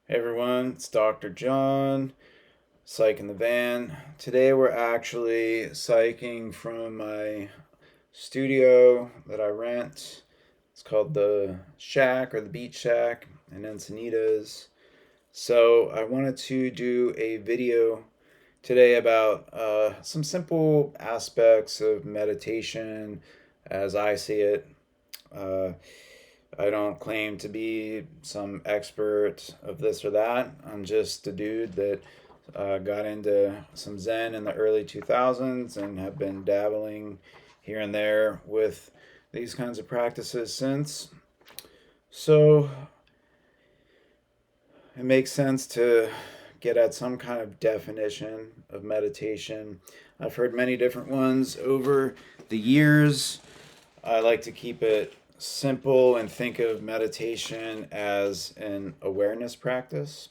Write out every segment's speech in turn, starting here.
Hey everyone, it's Dr. John, Psych in the Van. Today we're actually psyching from my studio that I rent. It's called the Shack or the Beach Shack in Encinitas. So I wanted to do a video today about some simple aspects of meditation as I see it. Uh, I don't claim to be some expert of this or that. I'm just a dude that got into some Zen in the early 2000s and have been dabbling here and there with these kinds of practices since. So it makes sense to get at some kind of definition of meditation. I've heard many different ones over the years. I like to keep it simple and think of meditation as an awareness practice.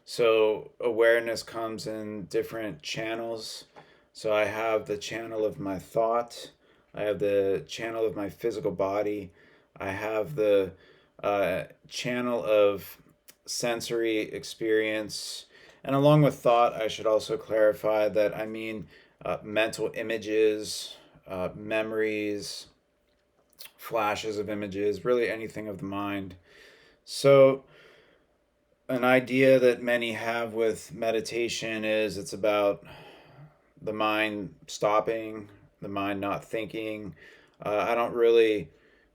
So, awareness comes in different channels. So, I have the channel of my thought, I have the channel of my physical body, I have the channel of sensory experience. And along with thought, I should also clarify that I mean mental images, memories, flashes of images, really anything of the mind. So, an idea that many have with meditation is it's about the mind stopping, the mind not thinking. I don't really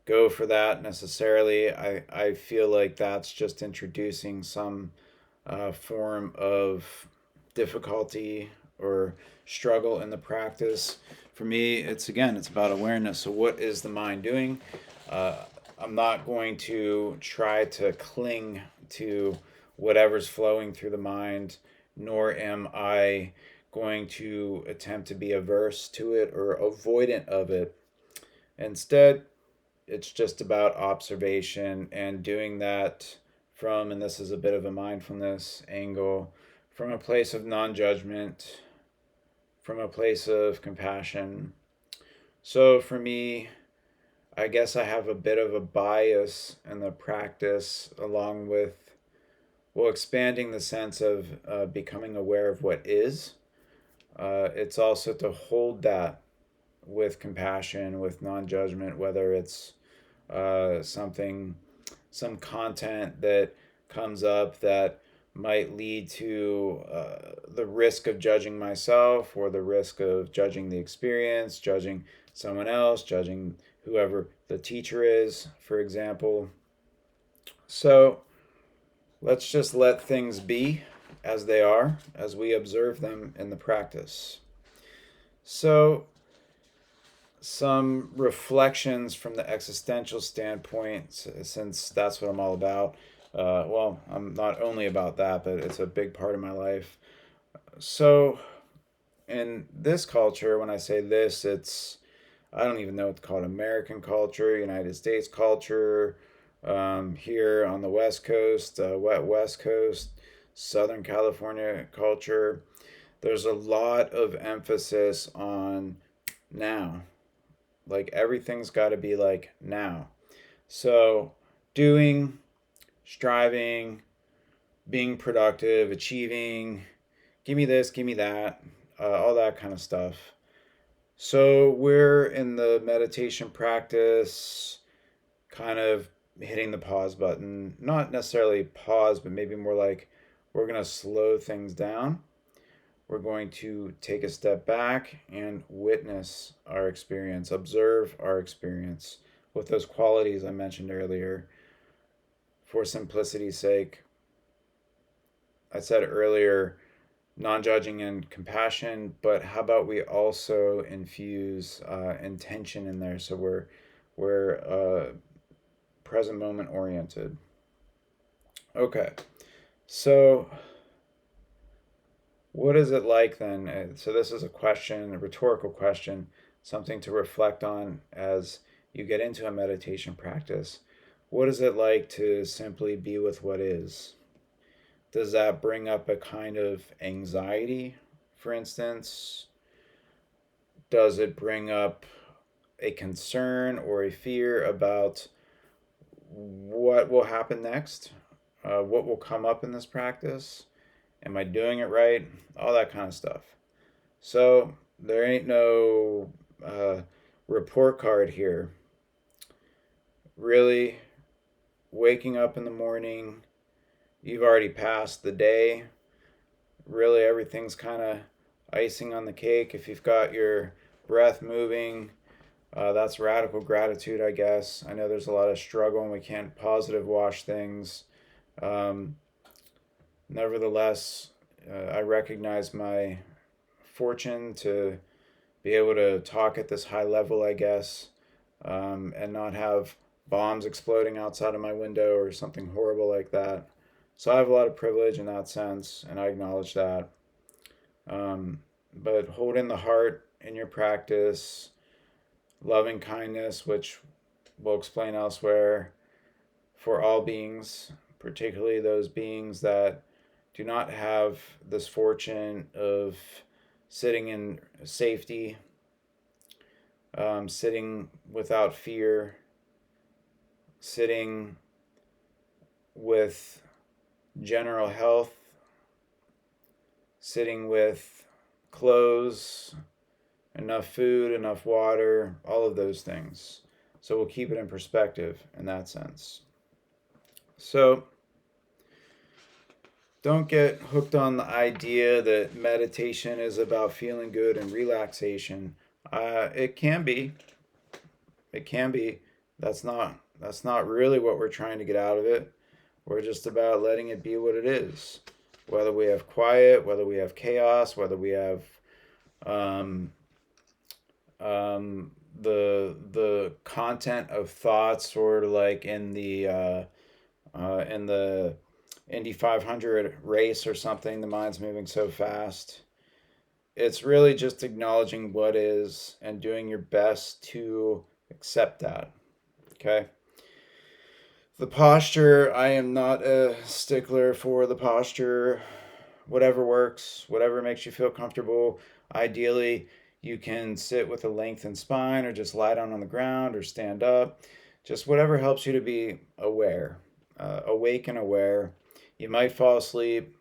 go for that necessarily. I feel like that's just introducing some form of difficulty or struggle in the practice. For me, it's about awareness. So, what is the mind doing? Uh, I'm not going to try to cling to whatever's flowing through the mind, nor am I going to attempt to be averse to it or avoidant of it. Instead, it's just about observation and doing that from, and this is a bit of a mindfulness angle, from a place of non judgment, from a place of compassion. So for me, I guess I have a bit of a bias in the practice, along with, well, expanding the sense of becoming aware of what is. It's also to hold that with compassion, with non judgment, whether it's something, some content that comes up that might lead to the risk of judging myself or the risk of judging the experience, judging someone else, judging whoever the teacher is, for example. So let's just let things be as they are, as we observe them in the practice. So, some reflections from the existential standpoint, since that's what I'm all about. Well, I'm not only about that, but it's a big part of my life. So, in this culture, when I say this, I don't even know what to call it, American culture, United States culture, here on the West Coast, West Coast, Southern California culture. There's a lot of emphasis on now. Like everything's got to be like now. So, doing, striving, being productive, achieving, give me this, give me that, all that kind of stuff. So, we're in the meditation practice, kind of hitting the pause button. Not necessarily pause, but maybe more like we're going to slow things down. We're going to take a step back and witness our experience, observe our experience with those qualities I mentioned earlier. For simplicity's sake, I said earlier non judging and compassion, but how about we also infuse intention in there so we're present moment oriented. Okay, so what is it like then? So, this is a question, a rhetorical question, something to reflect on as you get into a meditation practice. What is it like to simply be with what is? Does that bring up a kind of anxiety, for instance? Does it bring up a concern or a fear about what will happen next? what will come up in this practice. Am I doing it right? All that kind of stuff. So there ain't no report card here. Really, waking up in the morning, you've already passed the day. Really, everything's kind of icing on the cake. If you've got your breath moving, that's radical gratitude, I guess. I know there's a lot of struggle and we can't positive wash things. Um, Nevertheless, I recognize my fortune to be able to talk at this high level, I guess, and not have bombs exploding outside of my window or something horrible like that. So I have a lot of privilege in that sense, and I acknowledge that. But hold in the heart in your practice, loving kindness, which we'll explain elsewhere, for all beings, particularly those beings that do not have this fortune of sitting in safety, sitting without fear, sitting with general health, sitting with clothes, enough food, enough water, all of those things. So we'll keep it in perspective in that sense. So don't get hooked on the idea that meditation is about feeling good and relaxation. It can be. It can be. That's not really what we're trying to get out of it. We're just about letting it be what it is. Whether we have quiet, whether we have chaos, whether we have um, the content of thoughts, sort of like in the Indy 500 race or something. The mind's moving so fast. It's really just acknowledging what is and doing your best to accept that. Okay. The posture, I am not a stickler for the posture. Whatever works, whatever makes you feel comfortable. Ideally, you can sit with a lengthened spine or just lie down on the ground or stand up. Just whatever helps you to be aware, awake and aware. You might fall asleep.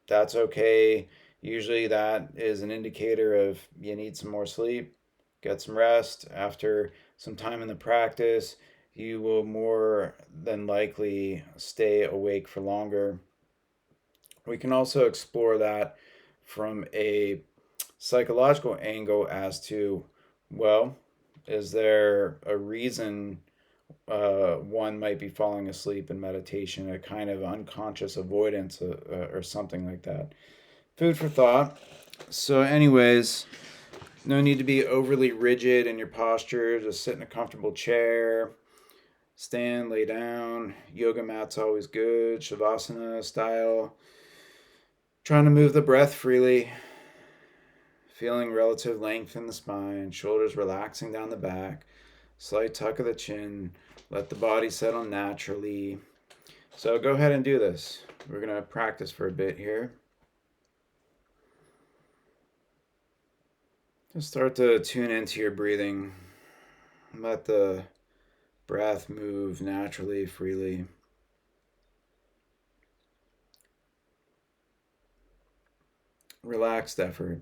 That's okay. Usually, that is an indicator of you need some more sleep. Get some rest. After some time in the practice, you will more than likely stay awake for longer. We can also explore that from a psychological angle as to, well, is there a reason one might be falling asleep in meditation, a kind of unconscious avoidance or something like that? Food for thought. So, anyways, no need to be overly rigid in your posture. Just sit in a comfortable chair. Stand, lay down. Yoga mat's always good. Shavasana style. Trying to move the breath freely. Feeling relative length in the spine. Shoulders relaxing down the back. Slight tuck of the chin. Let the body settle naturally. So go ahead and do this. We're going to practice for a bit here. Just start to tune into your breathing. Let the breath move naturally, freely. Relaxed effort.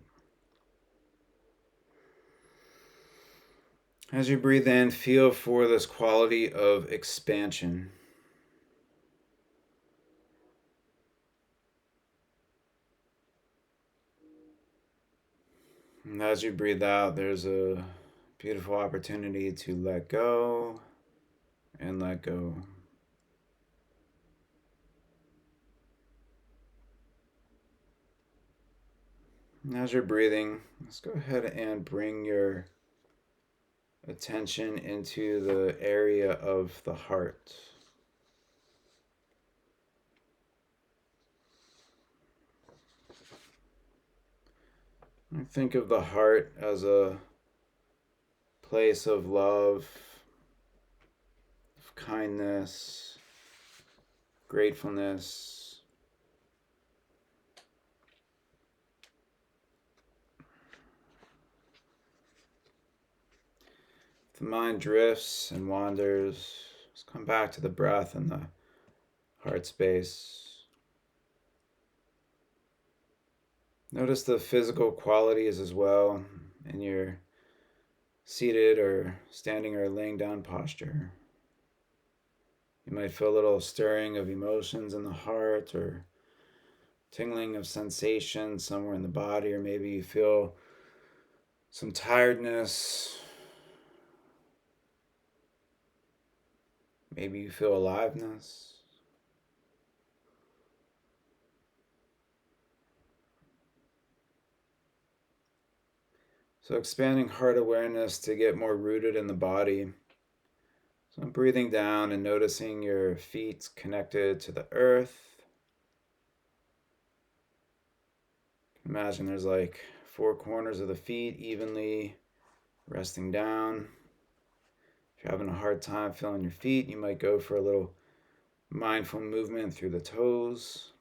As you breathe in, feel for this quality of expansion. And as you breathe out, there's a beautiful opportunity to let go and let go. And as you're breathing, let's go ahead and bring your attention into the area of the heart. I think of the heart as a place of love, of kindness, gratefulness. If the mind drifts and wanders, just come back to the breath and the heart space. Notice the physical qualities as well in your seated or standing or laying down posture. You might feel a little stirring of emotions in the heart or tingling of sensation somewhere in the body, or maybe you feel some tiredness. Maybe you feel aliveness. So expanding heart awareness to get more rooted in the body. So I'm breathing down and noticing your feet connected to the earth. Imagine there's like four corners of the feet evenly resting down. If you're having a hard time feeling your feet, you might go for a little mindful movement through the toes.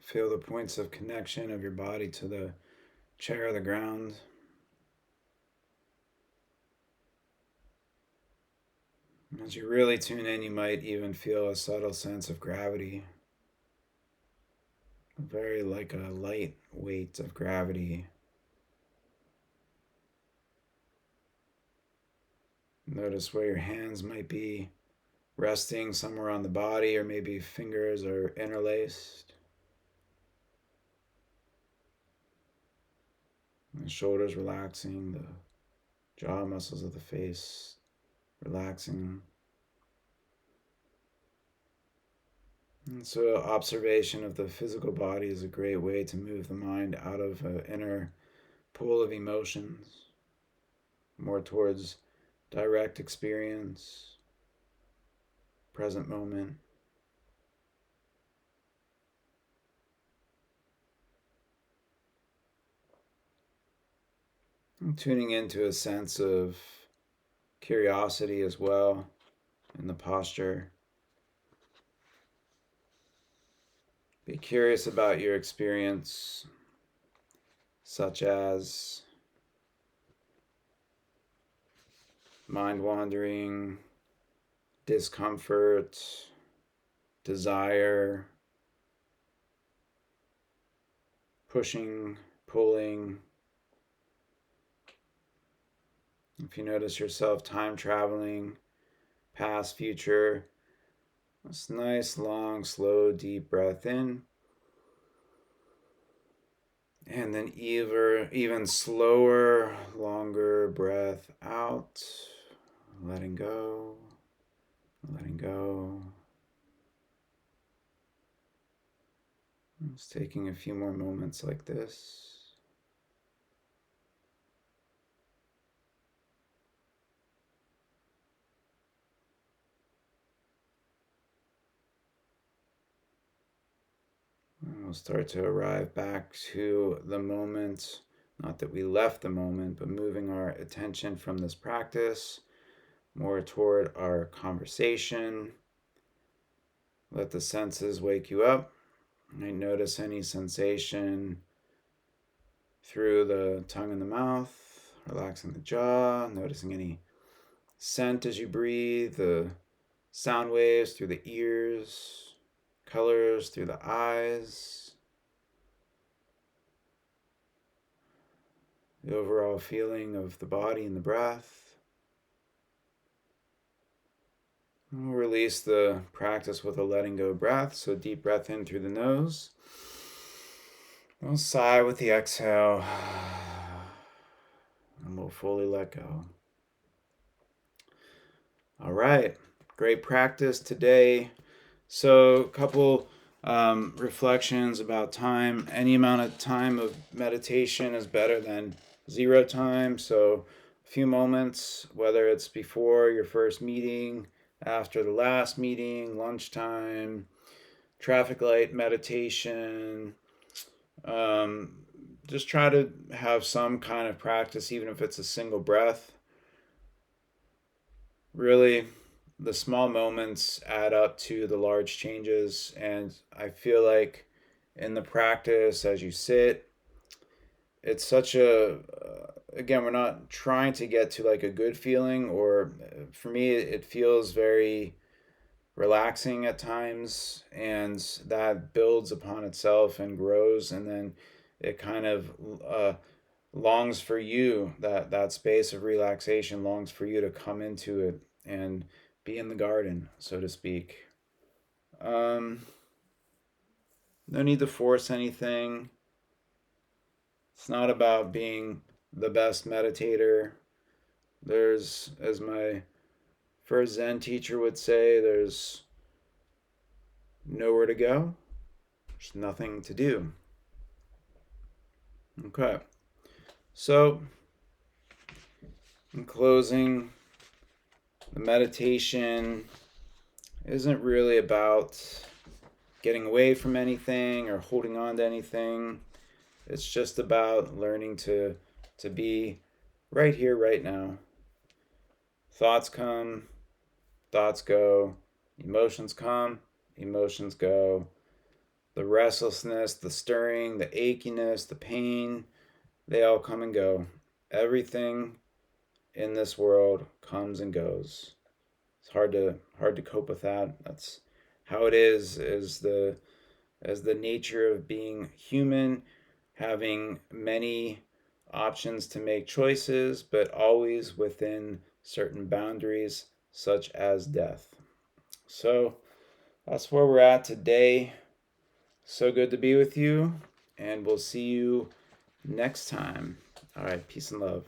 Feel the points of connection of your body to the chair or the ground. As you really tune in, you might even feel a subtle sense of gravity. Very like a light weight of gravity. Notice where your hands might be resting somewhere on the body, or maybe fingers are interlaced. The shoulders relaxing, the jaw muscles of the face relaxing. And so observation of the physical body is a great way to move the mind out of an inner pool of emotions, more towards direct experience, present moment. And tuning into a sense of curiosity as well in the posture. Be curious about your experience, such as mind wandering, discomfort, desire, pushing, pulling. If you notice yourself time traveling, past, future, this nice, long, slow, deep breath in. And then even slower, longer breath out. Letting go, letting go. Just taking a few more moments like this. And we'll start to arrive back to the moment. Not that we left the moment, but moving our attention from this practice more toward our conversation. Let the senses wake you up. And notice any sensation through the tongue and the mouth, relaxing the jaw, noticing any scent as you breathe, the sound waves through the ears, colors through the eyes, the overall feeling of the body and the breath. We'll release the practice with a letting go breath. So deep breath in through the nose. We'll sigh with the exhale. And we'll fully let go. All right. Great practice today. So a couple reflections about time. Any amount of time of meditation is better than zero time. So a few moments, whether it's before your first meeting, after the last meeting, lunchtime, traffic light meditation. Just try to have some kind of practice, even if it's a single breath. Really, the small moments add up to the large changes. And I feel like in the practice, as you sit, it's such a again, we're not trying to get to like a good feeling, or for me, it feels very relaxing at times, and that builds upon itself and grows, and then it kind of longs for you, that space of relaxation longs for you to come into it and be in the garden, so to speak. um no need to force anything. It's not about being the best meditator. There's, as my first Zen teacher would say, there's nowhere to go, there's nothing to do. Okay, so in closing, the meditation isn't really about getting away from anything or holding on to anything. It's just about learning to be right here, right now. Thoughts come, thoughts go. Emotions come, emotions go. The restlessness, the stirring, the achiness, the pain, they all come and go. Everything in this world comes and goes. It's hard to cope with that. That's how it is the as the nature of being human, having many options to make choices, but always within certain boundaries, such as death. So that's where we're at today. So good to be with you, and we'll see you next time. All right, peace and love.